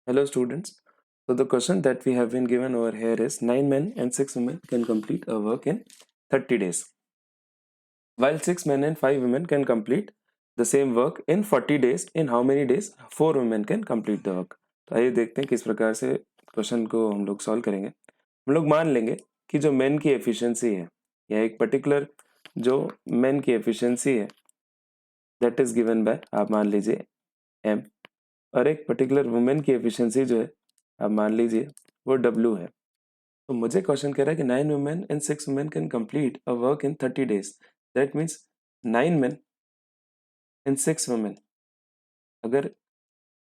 Hello students. So the question that we have been given over here is 9 men and 6 women can complete a work in 30 days, while 6 men and 5 women can complete the same work in 40 days. In how many days 4 women can complete the work? तो आइए देखते हैं किस प्रकार से question को हम लोग सॉल्व करेंगे। हम लोग मान लेंगे कि जो मेन की एफिशिएंसी है या एक पर्टिकुलर जो मेन की एफिशिएंसी है दैट इज गिवन बाय, आप मान लीजिए m, और एक पर्टिकुलर वुमेन की एफिशिएंसी जो है आप मान लीजिए वो W है। तो मुझे क्वेश्चन कह रहा है कि 9 women and 6 women can complete a work in 30 days. That means 9 men and 6 women अगर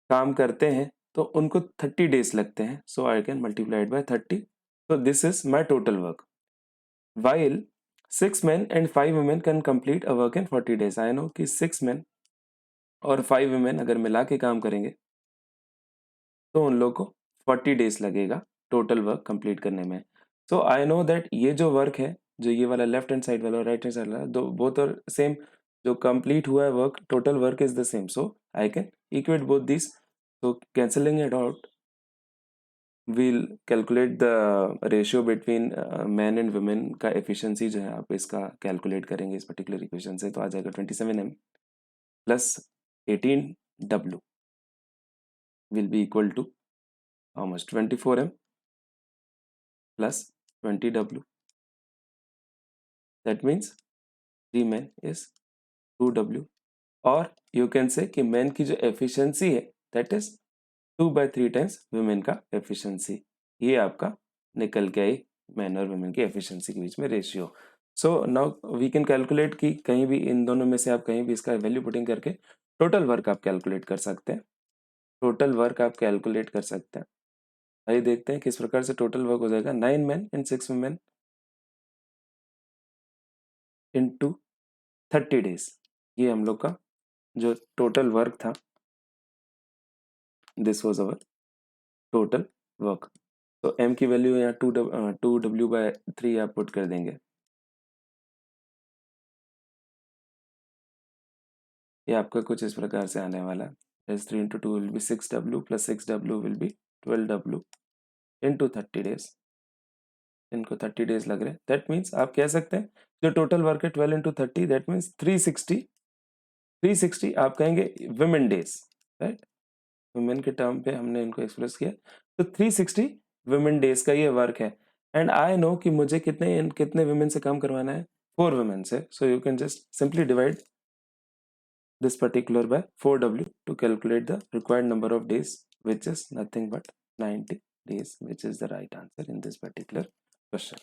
काम करते हैं तो उनको 30 डेज लगते हैं, so I can multiply it by 30. So this is my total work. While 6 men and 5 women can complete a work in 40 days. I know कि 6 men और 5 women अगर मिला के काम करेंगे तो उन लोगों को 40 डेज लगेगा टोटल वर्क कंप्लीट करने में. सो आई नो दैट ये जो वर्क है, जो ये वाला लेफ्ट हैंड साइड वाला और राइट हैंड साइड वाला, दो बोथ आर सेम. जो कंप्लीट हुआ है work, total work is the same, so I can equate both this. So cancelling it out, we'll calculate the ratio between man and women का efficiency जो है आप इसका कैलकुलेट करेंगे इस पर्टिकुलर इक्वेशन से, तो आ जाएगा 27m plus 18w will be equal to how much? 24m plus 20w. That means 3 men is 2w. और you can say कि men की जो efficiency है that is 2/3 times women का efficiency. ये आपका निकल के आई men और women की efficiency के बीच में ratio. So now we can calculate कि कहीं भी इन दोनों में से आप कहीं भी इसका वैल्यू पुटिंग करके टोटल वर्क आप कैलकुलेट कर सकते हैं. टोटल वर्क आप कैलकुलेट कर सकते हैं. आइए देखते हैं किस प्रकार से टोटल वर्क हो जाएगा. 9 men and 6 women into 30 days. ये हम लोग का जो टोटल वर्क था, this was our total work. तो m की वैल्यू यहाँ 2w/3 आप पुट कर देंगे. ये आपका कुछ इस प्रकार से आने वाला है. S3 into 2 will be 6w plus 6w will be 12w into 30 days. इनको 30 डेज लग रहे हैं. दैट मीन्स आप कह सकते हैं जो टोटल वर्क है 12 into 30, दैट मीन्स 360 आप कहेंगे वुमेन डेज, राइट. वुमेन के टर्म पे हमने इनको एक्सप्रेस किया, तो 360 वुमेन डेज का ये वर्क है. एंड आई नो कि मुझे कितने वुमेन से काम करवाना है, 4 वुमेन से. So you can just simply divide this particular by 4w to calculate the required number of days, which is nothing but 90 days, which is the right answer in this particular question.